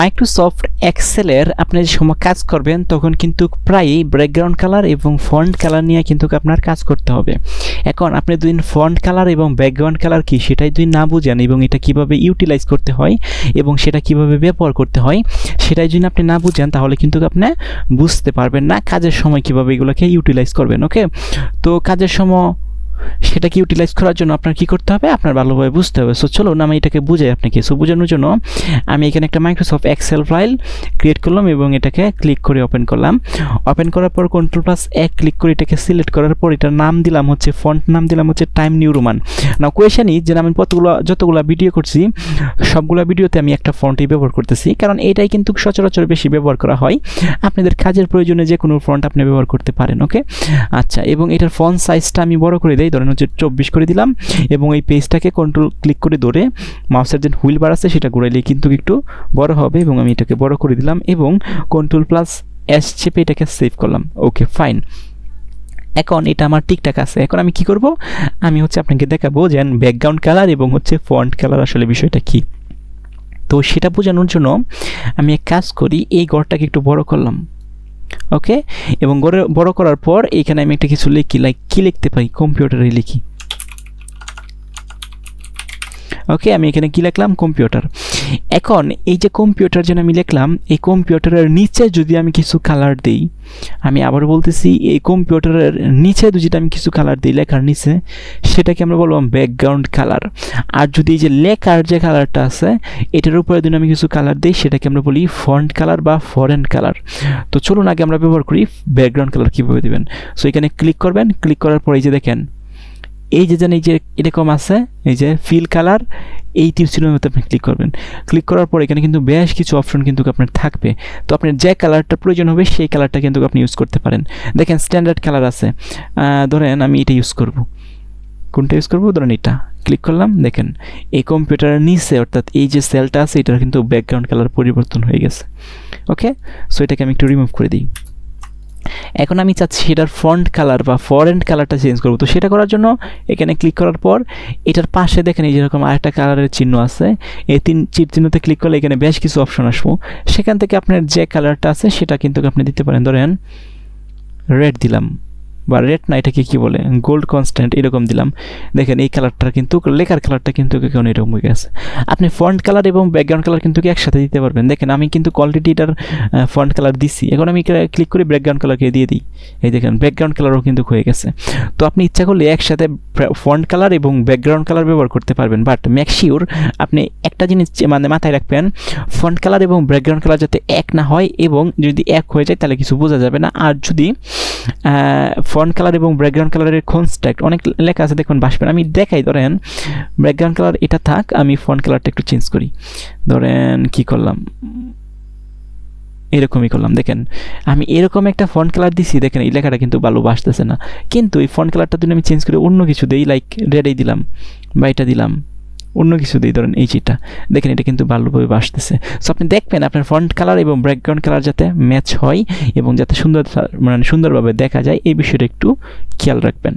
Microsoft এক্সেলের আপনি যে সময় কাজ করবেন তখন কিন্তু প্রায়ই ব্যাকগ্রাউন্ড কালার এবং ফন্ট কালার নিয়ে কিন্তু আপনার কাজ করতে হবে। এখন আপনি যদি ফন্ট কালার এবং ব্যাকগ্রাউন্ড কালার কি সেটাই যদি না বুঝেন এবং এটা কিভাবে ইউটিলাইজ করতে হয় এবং সেটা কিভাবে ব্যবহার করতে হয় সেটাই যদি আপনি না বুঝেন তাহলে কিন্তু আপনি বুঝতে পারবেন না কাজের সময় কিভাবে এগুলোকে ইউটিলাইজ করবেন। ওকে, তো কাজের সময় সেটাকে ইউটিলাইজ করার জন্য আপনার কি করতে হবে, আপনার ভালোভাবে বুঝতে হবে। সো চলুন আমি এটাকে বুঝাই আপনাকে। সো বোঝানোর জন্য আমি এখানে একটা মাইক্রোসফট এক্সেল ফাইল ক্রিয়েট করলাম এবং এটাকে ক্লিক করে ওপেন করলাম। ওপেন করার পর Ctrl+A ক্লিক করে এটাকে সিলেক্ট করার পর এটার নাম দিলাম হচ্ছে, ফন্ট নাম দিলাম হচ্ছে time new Roman. Now question is যে আমি যতগুলো ভিডিও করছি সবগুলো ভিডিওতে আমি একটা ফন্টই ব্যবহার করতেছি, কারণ এটাই কিন্তু সচরাচর বেশি ব্যবহার করা হয়। আপনাদের কাজের প্রয়োজনে যে কোনো ফন্ট আপনি ব্যবহার করতে পারেন। ওকে, আচ্ছা, এবং এটার ফন্ট সাইজটা আমি বড় করে দেই, ধরেন হচ্ছে 24 করে দিলাম এবং এই পেজটাকে কন্ট্রোল ক্লিক করে ধরে মাউসের যে হুইল বার আছে সেটা ঘোরাইলে কিন্তু একটু বড় হবে এবং আমি এটাকে বড় করে দিলাম এবং Ctrl+S চেপে এটাকে সেভ করলাম। ওকে ফাইন, এখন এটা আমার ঠিকঠাক আছে। এখন আমি কি করব, আমি হচ্ছে আপনাকে দেখাবো যে ব্যাকগ্রাউন্ড কালার এবং হচ্ছে ফন্ট কালার আসলে বিষয়টা কি। তো সেটা বোঝানোর জন্য আমি এক কাজ করি, এই ঘরটাকে একটু বড় করলাম। ওকে, এবং বড় করার পর এখানে আমি একটা কিছু লিখি, লাইক কি লিখতে পারি, কম্পিউটারে লিখি। ওকে, আমি এখানে কি লিখলাম, কম্পিউটার। এখন এই যে কম্পিউটার যেন আমি লিখলাম, এই কম্পিউটারের নিচে যদি আমি কিছু কালার দিই, আমি আবার বলতেছি এই কম্পিউটারের নিচে যদি আমি কিছু কালার দিই লেখার নিচে, সেটাকে আমরা বললাম ব্যাকগ্রাউন্ড কালার। আর যদি এই যে লেখার যে কালারটা আছে এটার উপরে যদি আমি কিছু কালার দিই সেটাকে আমরা বলি ফন্ট কালার বা ফরেন কালার। তো চলুন আগে আমরা ব্যবহার করি ব্যাকগ্রাউন্ড কালার কীভাবে দেবেন। সো এখানে ক্লিক করবেন, ক্লিক করার পর এই যে দেখেন এই যে এই যে এরকম আছে, এই যে ফিল কালার, এই তীরচিহ্নের মধ্যে আপনি ক্লিক করবেন। ক্লিক করার পর এখানে কিন্তু বেশ কিছু অপশন কিন্তু আপনার থাকবে। তো আপনার যে কালারটা প্রয়োজন হবে সেই কালারটা কিন্তু আপনি ইউজ করতে পারেন। দেখেন স্ট্যান্ডার্ড কালার আছে, ধরেন আমি এটা ইউজ করব। কোনটা ইউজ করব, ধরেন এটা। ক্লিক করলাম, দেখেন এই কম্পিউটারের নিচে অর্থাৎ এই যে সেলটা আছে এটার কিন্তু ব্যাকগ্রাউন্ড কালার পরিবর্তন হয়ে গেছে। ওকে, সো এটাকে আমি একটু রিমুভ করে দিই। এখন আমি চাচ্ছি এটার ফন্ট কালার বা ফরেন কালারটা চেঞ্জ করব। তো সেটা করার জন্য এখানে ক্লিক করার পর এটার পাশে দেখেন এই যেরকম আরেকটা কালারের চিহ্ন আছে, এই চিহ্নতে ক্লিক করলে এখানে বেশ কিছু অপশন আসবো। সেখান থেকে আপনার যে কালারটা আছে সেটা কিন্তু আপনি দিতে পারেন। ধরেন রেড দিলাম, বা রেড না, এটাকে কী বলে, গোল্ড কনস্ট্যান্ট, এরকম দিলাম। দেখেন এই কালারটা কিন্তু লেখার কালারটা কিন্তু কেমন এরকম হয়ে গেছে। আপনি ফন্ট কালার এবং ব্যাকগ্রাউন্ড কালার কিন্তু একসাথে দিতে পারবেন। দেখেন আমি কিন্তু কোয়ালিটি এটার ফন্ট কালার দিছি, এখন আমি ক্লিক করে ব্যাকগ্রাউন্ড কালারকে দিয়ে দিই। এই দেখেন ব্যাকগ্রাউন্ড কালারও কিন্তু হয়ে গেছে। তো আপনি ইচ্ছা করলে একসাথে ফন্ট কালার এবং ব্যাকগ্রাউন্ড কালার ব্যবহার করতে পারবেন, বাট মেক শিওর আপনি একটা জিনিস মানে মাথায় রাখবেন, ফন্ট কালার এবং ব্যাকগ্রাউন্ড কালার যাতে এক না হয়, এবং যদি এক হয়ে যায় তাহলে কিছু বোঝা যাবে না। আর যদি ফন্ট কালার এবং ব্যাকগ্রাউন্ড কালারের কনস্ট্রাক্ট অনেক লেখা আছে দেখুন বাসবেন, আমি দেখাই। ধরেন ব্যাকগ্রাউন্ড কালার এটা থাক, আমি ফন্ট কালারটা একটু চেঞ্জ করি। ধরেন কি করলাম, এরকমই করলাম। দেখেন আমি এরকম একটা ফন্ট কালার দিছি, দেখেন এই লেখাটা কিন্তু ভালো বাসতেছে না। কিন্তু এই ফন্ট কালারটা যদি আমি চেঞ্জ করে অন্য কিছু দিই, লাইক রেডই দিলাম বা এটা দিলাম, অন্য কিছু দিই, ধরেন এই চিটা, দেখেন এটা কিন্তু ভালোভাবে বাসতেছে। সো আপনি দেখবেন আপনার ফন্ট কালার এবং ব্যাকগ্রাউন্ড কালার যাতে ম্যাচ হয় এবং যাতে সুন্দরভাবে দেখা যায়, এই বিষয়টা একটু খেয়াল রাখবেন।